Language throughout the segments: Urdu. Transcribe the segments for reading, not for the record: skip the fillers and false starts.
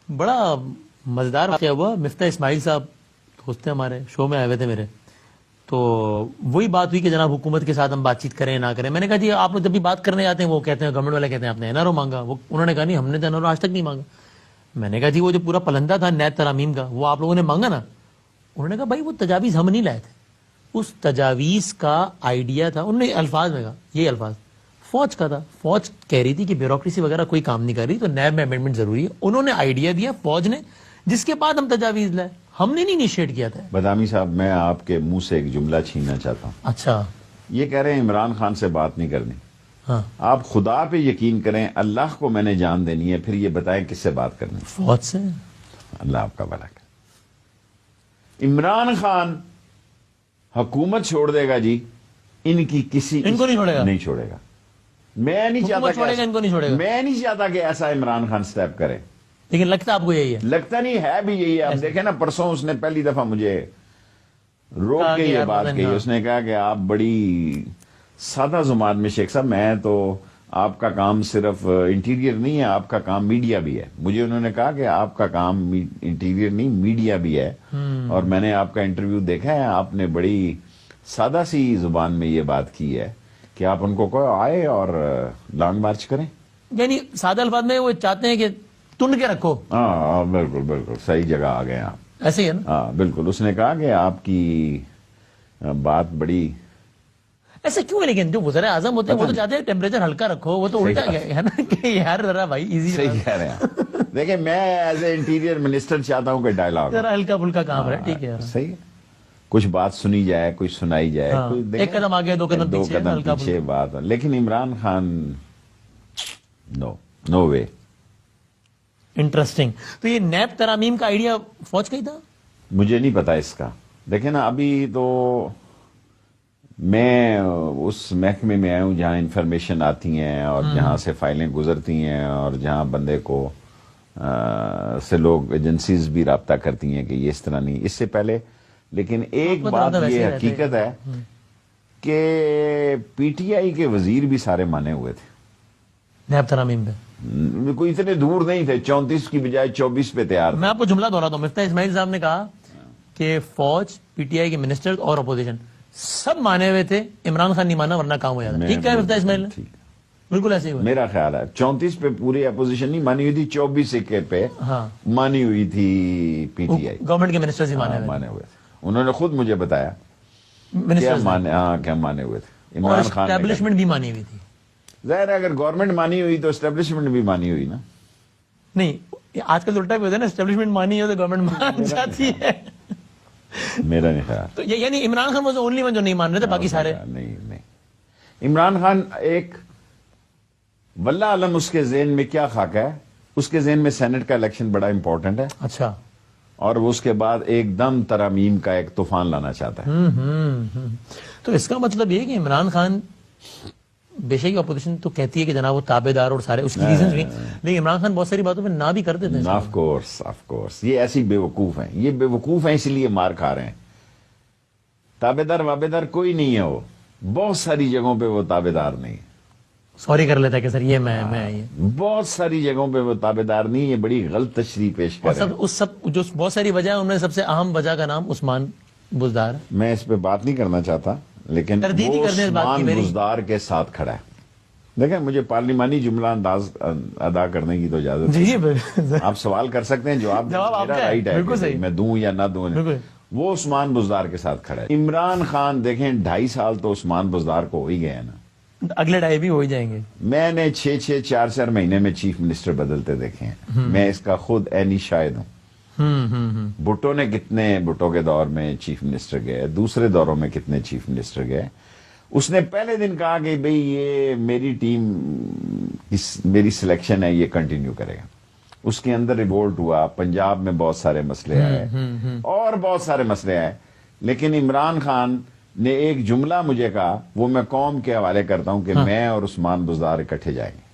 بڑا مزیدار واقعہ ہوا. مفتاح اسماعیل صاحب دوست ہیں ہمارے, شو میں آئے ہوئے تھے میرے, تو وہی بات ہوئی کہ جناب حکومت کے ساتھ ہم بات چیت کریں نہ کریں. میں نے کہا جی آپ لوگ جب بھی بات کرنے آتے ہیں وہ کہتے ہیں گورنمنٹ والے کہتے ہیں آپ نے این آر او مانگا, وہ انہوں نے کہا نہیں ہم نے این آر او آج تک نہیں مانگا. میں نے کہا جی وہ جو پورا پلندہ تھا نیب ترامیم کا وہ آپ لوگوں نے مانگا نا. انہوں نے کہا بھائی وہ تجاویز ہم نہیں لائے تھے, اس تجاویز کا آئیڈیا تھا, انہوں نے الفاظ میں کہا یہ الفاظ فوج کا تھا. فوج کہہ رہی تھی کہ بیوروکریسی وغیرہ کوئی کام نہیں کر رہی تو نیب میں امینڈمنٹ ضروری ہے. انہوں نے آئیڈیا دیا فوج نے, جس کے بعد ہم تجاویز لائے, ہم نے نہیں انیشیٹ کیا تھا. بدامی صاحب میں آپ کے منہ سے ایک جملہ چھیننا چاہتا ہوں. اچھا, یہ کہہ رہے ہیں عمران خان سے بات نہیں کرنی. ہاں آپ خدا پہ یقین کریں, اللہ کو میں نے جان دینی ہے, پھر یہ بتائیں کس سے بات کرنی. فوج سے. اللہ آپ کا بھلا کرے. عمران خان حکومت چھوڑ دے گا جی, ان کی کسی ان کو نہیں چھوڑے گا, نہیں چھوڑے گا. میں نہیں چاہتا چھوڑے گا, ان کو نہیں چھوڑے گا. میں نہیں چاہتا کہ ایسا عمران خان سٹیپ کرے, لیکن لگتا آپ کو یہی ہے. لگتا نہیں ہے بھی یہی ہے. آپ دیکھیں نا پرسوں اس نے پہلی دفعہ مجھے روک کے یہ بات کہی. اس نے کہا کہ آپ بڑی سادہ زبان میں شیخ صاحب, میں تو آپ کا کام صرف انٹیریئر نہیں ہے, آپ کا کام میڈیا بھی ہے. مجھے انہوں نے کہا کہ آپ کا کام انٹیریئر نہیں میڈیا بھی ہے, اور میں نے آپ کا انٹرویو دیکھا ہے, آپ نے بڑی سادہ سی زبان میں یہ بات کی ہے کہ آپ ان کو کہو آئے اور لانگ مارچ کریں. یعنی سادہ الفاظ میں وہ چاہتے ہیں کہ تن کے رکھو. ہاں بالکل بالکل صحیح جگہ آ گئے آپ. ایسے ہی ہے نا. ہاں بالکل. اس نے کہا کہ آپ کی بات بڑی ایسے کیوں ہے, لیکن جو وزراء اعظم ہوتے ہیں وہ تو چاہتے ہیں ٹیمپریچر ہلکا رکھو, وہ تو الٹا ہے نا کہ یار ذرا بھائی ایزی. صحیح کہہ رہے ہیں. دیکھیں میں ایز اے انٹیریئر منسٹر چاہتا ہوں کہ ڈائلاگ ذرا ہلکا پھلکا کام رہے. ٹھیک ہے, صحیح ہے, کچھ بات سنی جائے, کچھ سنائی جائے, ایک قدم آگے دو قدم پیچھے بات. لیکن عمران خان نو وے. انٹرسٹنگ. تو یہ نیب ترامیم کا آئیڈیا فوج کا ہی تھا؟ مجھے نہیں پتا اس کا. دیکھیں نا ابھی تو میں اس محکمے میں آیا ہوں جہاں انفارمیشن آتی ہیں اور جہاں سے فائلیں گزرتی ہیں اور جہاں بندے کو سے لوگ ایجنسیز بھی رابطہ کرتی ہیں کہ یہ اس طرح نہیں. اس سے پہلے لیکن ایک بات یہ حقیقت ہے کہ پی ٹی آئی کے وزیر بھی سارے مانے ہوئے تھے نیب ترامیم پہ. کوئی اتنے دور نہیں تھے, 34 کی بجائے 24 پہ تیار. میں آپ کو جملہ دہراتا ہوں. مفتاح اسماعیل صاحب نے کہا کہ فوج, پی ٹی آئی کے منسٹر اور اپوزیشن سب مانے ہوئے تھے, عمران خان نہیں مانا ورنہ کام ہو جاتا. ٹھیک ہے مفتاح اسماعیل نے بالکل ایسے ہی ہوا. میرا خیال ہے 34 پہ پوری اپوزیشن نہیں مانی ہوئی تھی, 24 پہ مانی ہوئی تھی پی ٹی آئی. گورنمنٹ کے منسٹر ہی مانے ہوئے تھے. انہوں نے خود مجھے بتایا کیا مانے ہوئے تھے. عمران خان اسٹیبلشمنٹ بھی مانی ہوئی تھی. ظاہر ہے اگر گورنمنٹ مانی ہوئی تو اسٹیبلشمنٹ بھی مانی ہوئی نا. نہیں آج کل الٹا بھی ہوتا ہے نا, اسٹیبلشمنٹ مانی ہو تو گورنمنٹ مان جاتی ہے. میرا نہیں خیال. تو یعنی Imran Khan was only one جو نہیں مان رہے تھے, باقی سارے نہیں. عمران خان ایک واللہ علم اس کے ذہن میں کیا خاکہ ہے. اس کے ذہن میں سینٹ کا الیکشن بڑا امپورٹنٹ ہے. اچھا. اور وہ اس کے بعد ایک دم ترامیم کا ایک طوفان لانا چاہتا ہے. تو اس کا مطلب یہ کہ عمران خان بے شک اپوزیشن تو کہتی ہے کہ جناب وہ تابع دار اور سارے اس کی ریزنز بھی, لیکن عمران خان بہت ساری باتوں پہ نہ بھی کرتے تھے. آف کورس یہ ایسی بے وقوف ہیں, یہ بے وقوف ہیں, اسی لیے مار کھا رہے ہیں. تابع دار وابع دار کوئی نہیں ہے. وہ بہت ساری جگہوں پہ وہ تابع دار نہیں. سوری کر لیتا ہے کہ سر یہ میں بہت ساری جگہوں پہ وہ تابع دار نہیں. یہ بڑی غلط تشریح پیش کر رہے ہیں. سب جو بہت ساری وجہ ان میں سب سے اہم وجہ کا نام عثمان بزدار. میں اس پہ بات نہیں کرنا چاہتا, لیکن وہ عثمان بزدار کے ساتھ کھڑا ہے. دیکھیں مجھے پارلیمانی جملہ انداز ادا کرنے کی تو اجازت ہے. آپ سوال کر سکتے ہیں, جواب میرا رائٹ ہے, میں دوں یا نہ دوں. وہ عثمان بزدار کے ساتھ کھڑا ہے. عمران خان دیکھیں 2.5 سال تو عثمان بزدار کو ہو ہی گئے نا, اگلے 2.5 بھی ہو ہی جائیں گے. میں نے 4 مہینے میں چیف منسٹر بدلتے دیکھے ہیں. میں اس کا خود عینی شاہد ہوں. بھٹو نے کتنے, بھٹو کے دور میں چیف منسٹر گئے, دوسرے دوروں میں کتنے چیف منسٹر گئے. اس نے پہلے دن کہا کہ بھئی یہ میری ٹیم, میری سلیکشن ہے, یہ کنٹینیو کرے گا. اس کے اندر ریوولٹ ہوا, پنجاب میں بہت سارے مسئلے آئے اور بہت سارے مسئلے آئے. لیکن عمران خان نے ایک جملہ مجھے کہا, وہ میں قوم کے حوالے کرتا ہوں کہ میں اور عثمان بزدار اکٹھے جائیں گے.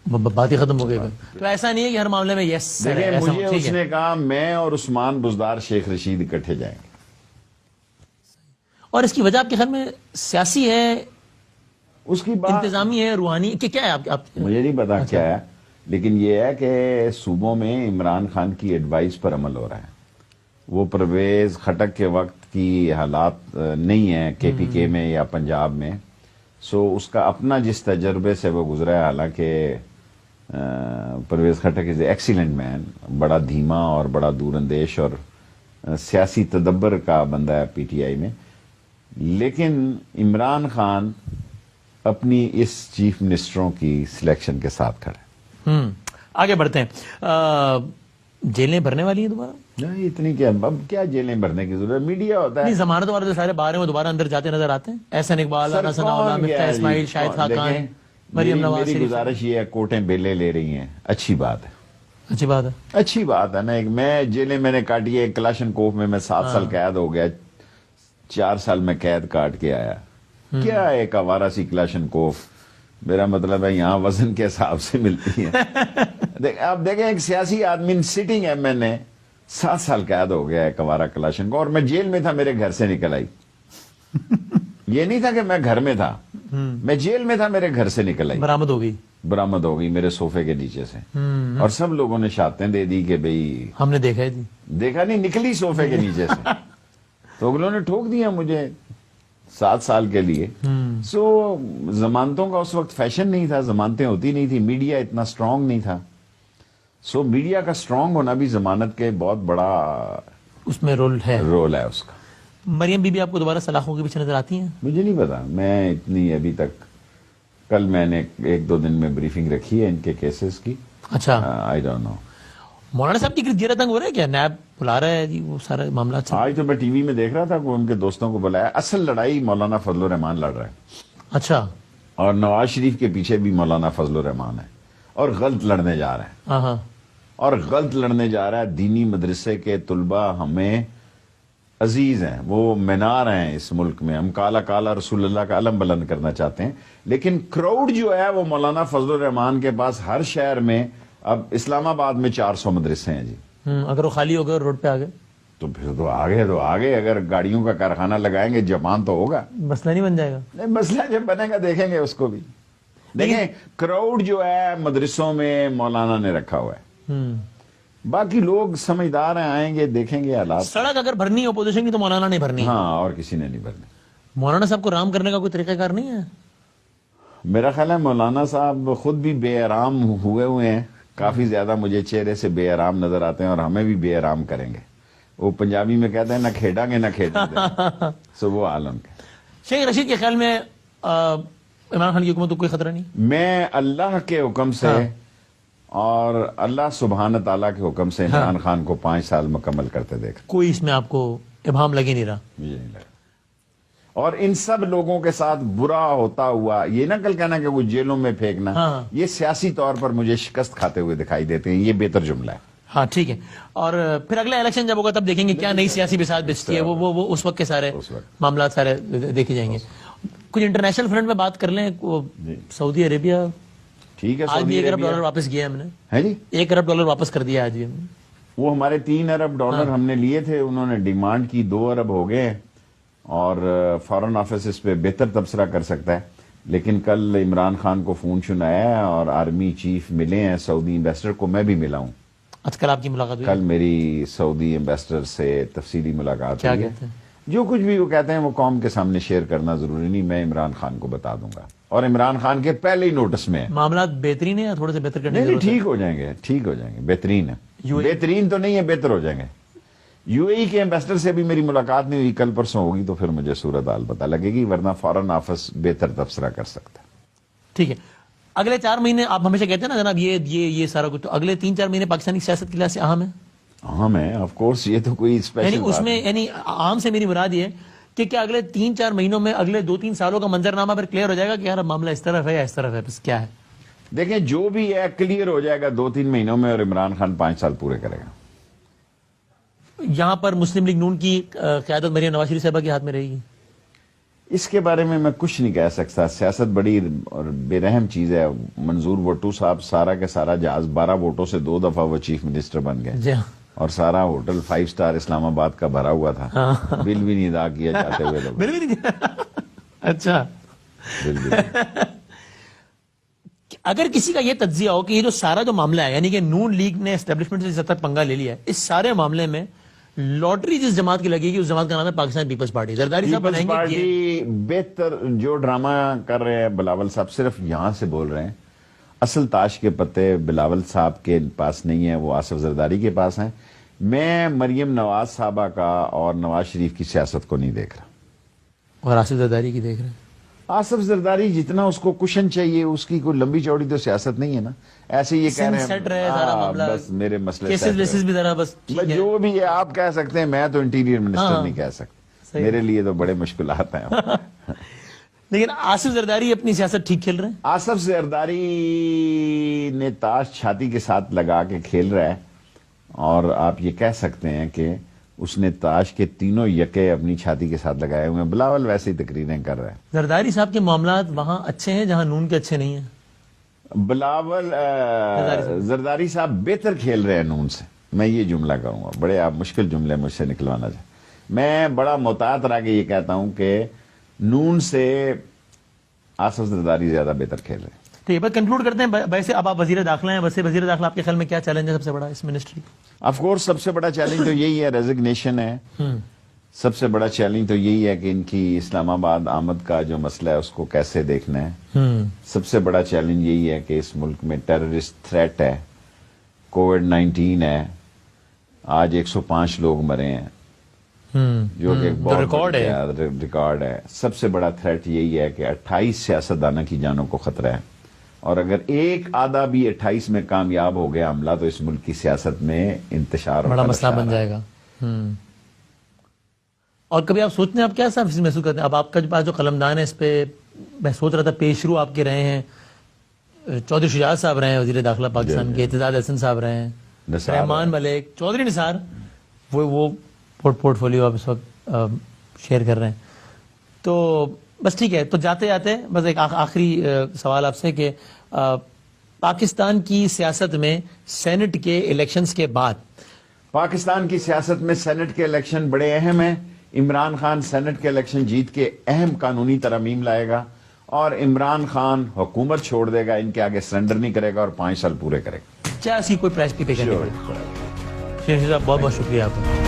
بات ہی ختم ہو گئی. تو ایسا نہیں ہے کہ ہر معاملے میں یس دیکھیں مجھے اس نے کہا میں اور عثمان بزدار شیخ رشید اکٹھے جائیں گے. اور اس کی وجہ آپ کے خیال میں سیاسی ہے, اس کی بات انتظامی ہے, روحانی, کہ کیا ہے آپ مجھے نہیں پتا کیا ہے, لیکن یہ ہے کہ صوبوں میں عمران خان کی ایڈوائس پر عمل ہو رہا ہے. وہ پرویز خٹک کے وقت کی حالات نہیں ہیں کے پی کے میں یا پنجاب میں. سو اس کا اپنا جس تجربے سے وہ گزرا ہے, حالانکہ پرویز خٹک از اے ایکسیلنٹ مین, بڑا دھیما اور بڑا دور اندیش اور سیاسی تدبر کا بندہ ہے پی ٹی آئی میں, لیکن عمران خان اپنی اس چیف منسٹروں کی سلیکشن کے ساتھ کھڑے. آگے بڑھتے ہیں. جیلیں بھرنے والی ہیں دوبارہ؟ نہیں اتنی کیا, اب کیا جیلیں بھرنے کی ضرورت, میڈیا ہوتا ہے. نہیں, ضمانت والے تو سارے باہر ہیں, وہ دوبارہ اندر جاتے نظر آتے ہیں. احسن اقبال, رانا ثناءاللہ, مفتاح اسماعیل, شاہد خاقان, مریم نواز میری شریف. گزارش یہ ہے, کورٹیں بیلے لے رہی ہیں, اچھی بات ہے, اچھی بات ہے. اچھی بات ہے نا. میں جیلیں میں نے کاٹی ہے, کلاشن کوف میں 7 سال قید ہو گیا, 4 سال میں قید کاٹ کے آیا. کیا ایک آوارہ سی کلاشن کوف, میرا مطلب ہے یہاں وزن کے حساب سے ملتی ہے. آپ دیکھیں ایک سیاسی آدمی سٹنگ ایم این اے 7 سال قید ہو گیا ایک آوارہ کلاشن کو, اور میں جیل میں تھا, میرے گھر سے نکل آئی. یہ نہیں تھا کہ میں گھر میں تھا, میں جیل میں تھا, میرے گھر سے نکل آئی, برآمد ہو گئی, برآمد ہو گئی میرے صوفے کے نیچے سے. اور سب لوگوں نے شہادتیں دے دی کہ بھئی ہم نے دیکھا ہے جی. دیکھا نہیں, نکلی صوفے کے نیچے سے. تو اگلوں نے ٹھوک دیا مجھے 7 سال کے لیے. سو ضمانتوں کا اس وقت فیشن نہیں تھا, ضمانتیں ہوتی نہیں تھی, میڈیا اتنا سٹرونگ نہیں تھا. سو میڈیا کا سٹرونگ ہونا بھی ضمانت کے بہت بڑا اس میں رول ہے اس کا. مریم بی بی آپ کو دوبارہ سلاخوں کے پیچھے نظر آتی ہیں؟ مجھے نہیں پتا, میں اتنی ابھی تک, کل میں نے 1-2 دن میں بریفنگ رکھی ہے ان کے کیسز کی. اچھا, آئی ڈونٹ نو. مولانا صاحب کی گرجیرہ تنگ ہو رہا ہے کیا؟ نیب بلا رہا ہے جی وہ سارا معاملات. آج تو میں ٹی وی میں دیکھ رہا تھا کہ ان کے دوستوں کو بلایا. اصل لڑائی مولانا فضل الرحمان لڑ رہا ہے. اچھا, اور نواز شریف کے پیچھے بھی مولانا فضل الرحمان ہے, اور غلط لڑنے جا رہے ہیں. ہاں ہاں, اور غلط لڑنے جا رہا ہے. دینی مدرسے کے طلباء ہمیں عزیز ہیں, وہ مینار ہیں اس ملک میں. ہم کالا کالا رسول اللہ کا علم بلند کرنا چاہتے ہیں, لیکن کراؤڈ جو ہے وہ مولانا فضل الرحمان کے پاس ہر شہر میں. اب اسلام آباد میں 400 مدرسے ہیں جی. اگر وہ خالی ہو گئے اور روڈ پہ آ گئے تو پھر تو آگے اگر گاڑیوں کا کارخانہ لگائیں گے جاپان تو ہوگا. مسئلہ نہیں بن جائے گا. نہیں, مسئلہ جب بنے گا دیکھیں گے اس کو بھی. دیکھیں کراؤڈ جو ہے مدرسوں میں مولانا نے رکھا ہوا ہے. باقی لوگ سمجھدار ہیں, آئیں گے دیکھیں گے حالات. سڑک اگر بھرنی ہے اپوزیشن کی تو مولانا نہیں بھرنی. ہاں, اور کسی نے نہیں بھرنی. مولانا صاحب کو رام کرنے کا کوئی طریقہ کار نہیں ہے؟ میرا خیال ہے مولانا صاحب خود بھی بے آرام ہوئے ہیں کافی زیادہ. مجھے چہرے سے بے آرام نظر آتے ہیں, اور ہمیں بھی بے آرام کریں گے. وہ پنجابی میں کہتے ہیں نہ کھیڑا گے نہ کھیڑا گے. سو وہ عالم کے. شیخ رشید کے خیال میں عمران خان کی حکومت کو کوئی خطرہ نہیں؟ میں اللہ کے حکم سے اور اللہ سبحانہ تعالیٰ کے حکم سے عمران خان کو 5 سال مکمل کرتے دیکھا. کوئی اس میں آپ کو ابہام لگے نہیں رہا؟ مجھے نہیں لگا. اور ان سب لوگوں کے ساتھ برا ہوتا ہوا, یہ نہ کل کہنا کہ وہ جیلوں میں پھینکنا, یہ سیاسی طور پر مجھے شکست کھاتے ہوئے دکھائی دیتے ہیں. یہ بہتر جملہ ہے. ہاں ٹھیک ہے. اور پھر اگلا الیکشن جب ہوگا تب دیکھیں گے کیا نئی سیاسی بساط بچتی ہے. وہ اس وقت کے سارے معاملات سارے دیکھے جائیں گے. کچھ انٹرنیشنل فرنٹ میں بات کر لیں. سعودی عربیہ ٹھیک ہے, آج بھی $1 ارب واپس کیا ہم نے. ہے جی, $1 ارب واپس کر دیا آج بھی ہم نے. وہ ہمارے $3 ارب ہم نے لیے تھے, انہوں نے ڈیمانڈ کی 2 ارب ہو گئے. اور فارن آفس اس پہ بہتر تبصرہ کر سکتا ہے. لیکن کل عمران خان کو فون سنایا اور آرمی چیف ملے ہیں سعودی امبیسڈر کو. میں بھی ملا ہوں. آج کل آپ کی ملاقات ہوئی؟ کل میری سعودی امبیسڈر سے تفصیلی ملاقات کیا ہوئی ہے. کہتے ہیں؟ جو کچھ بھی وہ کہتے ہیں وہ قوم کے سامنے شیئر کرنا ضروری نہیں, میں عمران خان کو بتا دوں گا. اور عمران خان کے پہلے ہی نوٹس میں ہے. معاملات بہترین ہے یا تھوڑے سے بہتر کرنے کی نہیں, ضرورت ہے؟ ٹھیک ہو جائیں گے, ٹھیک ہو جائیں گے, بہترین ہے. بہترین تو نہیں ہے, بہتر ہو جائیں گے. یو اے ای کے امبیسڈر سے بھی میری ملاقات نہیں ہوئی, کل پرسوں ہوگی تو پھر مجھے صورتحال پتہ لگے گی, ورنہ فارن آفس بہتر تبصرہ کر سکتا ہے. ٹھیک ہے. اگلے 4 مہینے آپ ہمیشہ کہتے ہیں نا جناب یہ سارا کچھ, تو اگلے 3-4 مہینے پاکستانی سیاست کے لحاظ سے اہم ہے؟ اہم ہے آف کورس. یہ تو کوئی اسپیشل اس میں یعنی عام سے میری مراد یہ کہ کیا اگلے 3-4 مہینوں میں اگلے 2-3 سالوں کا منظرنامہ پھر کلیئر ہو جائے گا کہ یار معاملہ اس طرف ہے یا اس طرف ہے, بس کیا ہے؟ دیکھیں جو بھی ہے کلیئر ہو جائے گا 2-3 مہینوں میں, اور عمران خان 5 سال پورے کرے گا. یہاں پر مسلم لیگ نون کی قیادت مریم نواز شریف صاحبہ کے ہاتھ میں رہے گی؟ اس کے بارے میں کچھ نہیں کہہ سکتا. سیاست بڑی اور بے رحم چیز ہے. منظور بھٹو صاحب سارا کے سارا جہاز 12 ووٹوں سے 2 دفعہ وہ چیف منسٹر بن گئے. جی ہاں. اور سارا ہوٹل 5 سٹار اسلام آباد کا بھرا ہوا تھا. بل بھی نہیں ادا کیا جاتے ہوئے لوگ. بل بھی نہیں. اچھا, بل بھی نہیں. اگر کسی کا یہ تجزیہ ہو کہ یہ جو سارا جو معاملہ ہے یعنی کہ نون لیگ نے اسٹیبلشمنٹ سے جب تک پنگا لے لیا ہے, اس سارے معاملے میں لاٹری جس جماعت کی لگے گی اس جماعت کا نام ہے پاکستان پیپلز پارٹی. زرداری صاحب پیپلز بنائیں گے کہ پارٹی بہتر جو ڈرامہ کر رہے ہیں بلاول صاحب صرف یہاں سے بول رہے ہیں, اصل تاش کے پتے بلاول صاحب کے پاس نہیں ہیں, وہ آصف زرداری کے پاس ہیں. میں مریم نواز صاحبہ کا اور نواز شریف کی سیاست کو نہیں دیکھ رہا, اور آصف زرداری کی دیکھ رہے ہیں. آصف زرداری جتنا اس کو کشن چاہیے اس کی کوئی لمبی چوڑی تو سیاست نہیں ہے نا. ایسے یہ کہہ رہے سیٹ رہے سارا معاملہ, بس میرے مسئلے کیسز ویسز بھی ذرا بس ٹھیک ہے. جو بھی ہے آپ کہہ سکتے ہیں, میں تو انٹیریئر منسٹر نہیں کہہ سکتا, میرے لیے تو بڑے مشکلات ہیں. لیکن آصف زرداری اپنی سیاست ٹھیک کھیل رہے ہیں. آصف زرداری نے تاش چھاتی کے ساتھ لگا کے کھیل رہا ہے, اور آپ یہ کہہ سکتے ہیں کہ اس نے تاش کے تینوں یکے اپنی چھاتی کے ساتھ لگائے ہوئے ہیں. بلاول ویسے ہی تقریریں کر رہا ہے. زرداری صاحب کے معاملات وہاں اچھے ہیں جہاں نون کے اچھے نہیں ہیں. بلاول زرداری صاحب بہتر کھیل رہے ہیں نون سے, میں یہ جملہ کہوں گا. بڑے آپ مشکل جملے مجھ سے نکلوانا چاہیں, میں بڑا محتاط رہ کے یہ کہتا ہوں کہ نون سے آصف زرداری زیادہ بہتر کھیل رہے ہیں. تو یہ بات کنکلوڈ کرتے ہیں. ویسے اب آپ وزیر داخلہ ہیں, ویسے وزیر داخلہ آپ کے خیال میں کیا چیلنج ہے سب سے بڑا اس منسٹری؟ آف کورس سب سے بڑا چیلنج تو یہی ہے, ریزگنیشن ہے. سب سے بڑا چیلنج تو یہی ہے کہ ان کی اسلام آباد آمد کا جو مسئلہ ہے اس کو کیسے دیکھنا ہے. سب سے بڑا چیلنج یہی ہے کہ اس ملک میں ٹیررسٹ تھریٹ ہے, کووڈ-19 ہے, آج 105 لوگ مرے ہیں جو کہ بہت ریکارڈ ہے. سب سے بڑا تھریٹ یہی ہے کہ 28 سیاستدانوں کی جانوں کو خطرہ ہے, اور اگر ایک آدھا بھی 28 میں کامیاب ہو گیا حملہ تو اس ملک کی سیاست میں انتشار بڑا مسئلہ بن جائے گا. اور کبھی آپ سوچتے ہیں آپ کیا صاحب محسوس کرتے ہیں؟ اب آپ کا پاس جو قلمدان ہے اس پہ میں سوچ رہا تھا پیش رو آپ کے رہے ہیں, چودھری شجاعت صاحب رہے ہیں وزیر داخلہ پاکستان کے, اعتزاز احسن صاحب رہے ہیں, رحمان ملک, چودھری نثار, وہ پورٹ فولیو آپ اس وقت شیئر کر رہے ہیں. تو بس ٹھیک ہے, تو جاتے جاتے بس ایک آخری سوال آپ سے کہ پاکستان کی سیاست میں سینٹ کے الیکشنز کے بعد پاکستان کی سیاست میں سینٹ کے الیکشن بڑے اہم ہیں. عمران خان سینٹ کے الیکشن جیت کے اہم قانونی ترامیم لائے گا, اور عمران خان حکومت چھوڑ دے گا, ان کے آگے سرنڈر نہیں کرے گا اور 5 سال پورے کرے گا. چاہے اس کی کوئی پرائز بھی پے کرنی پڑے. بہت بہت شکریہ آپ کا.